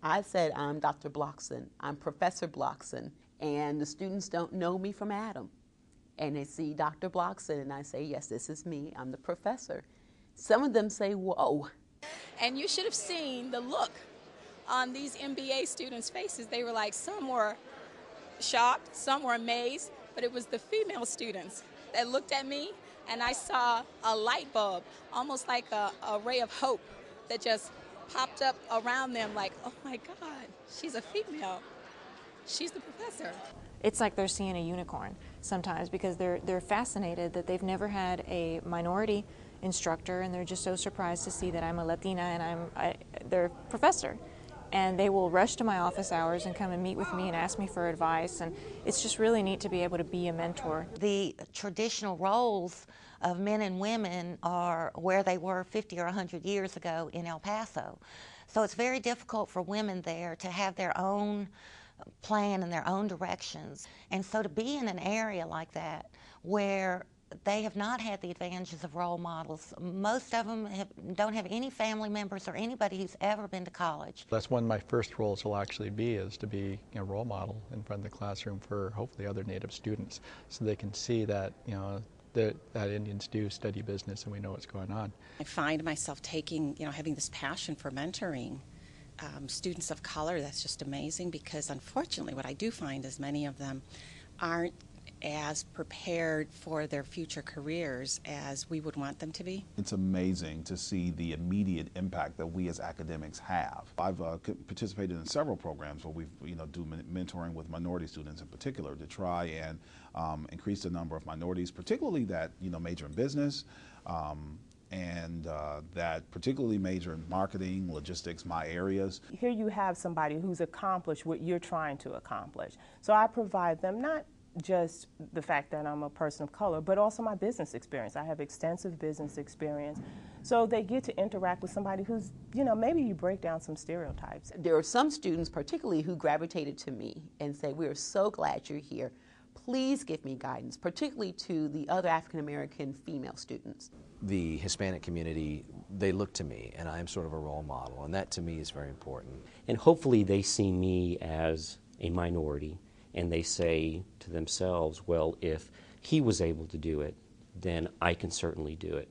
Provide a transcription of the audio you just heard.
I said, I'm Dr. Blockson. I'm Professor Blockson. And the students don't know me from Adam. And they see Dr. Blockson, and I say, yes, this is me. I'm the professor. Some of them say, whoa. And you should have seen the look on these MBA students' faces. They were like, some were shocked, some were amazed, but it was the female students that looked at me, and I saw a light bulb, almost like a ray of hope that just popped up around them like, oh my God, she's a female. She's the professor. It's like they're seeing a unicorn sometimes because they're fascinated that they've never had a minority instructor, and they're just so surprised to see that I'm a Latina and I'm their professor. And they will rush to my office hours and come and meet with me and ask me for advice, and it's just really neat to be able to be a mentor. The traditional roles of men and women are where they were 50 or 100 years ago in El Paso. So it's very difficult for women there to have their own plan and their own directions. And so to be in an area like that where they have not had the advantages of role models. Most of them don't have any family members or anybody who's ever been to college. That's one of my first roles will actually be, is to be a role model in front of the classroom for hopefully other Native students, so they can see that, that Indians do study business and we know what's going on. I find myself taking, having this passion for mentoring students of color. That's just amazing, because unfortunately what I do find is many of them aren't as prepared for their future careers as we would want them to be. It's amazing to see the immediate impact that we as academics have. I've participated in several programs where we do mentoring with minority students in particular to try and increase the number of minorities, particularly that major in business, and that particularly major in marketing, logistics, my areas. Here you have somebody who's accomplished what you're trying to accomplish. So I provide them not just the fact that I'm a person of color, but also my business experience. I have extensive business experience. So they get to interact with somebody who's, maybe you break down some stereotypes. There are some students particularly who gravitated to me and say, we are so glad you're here. Please give me guidance, particularly to the other African-American female students. The Hispanic community, they look to me, and I'm sort of a role model, and that to me is very important. And hopefully they see me as a minority, and they say to themselves, well, if he was able to do it, then I can certainly do it.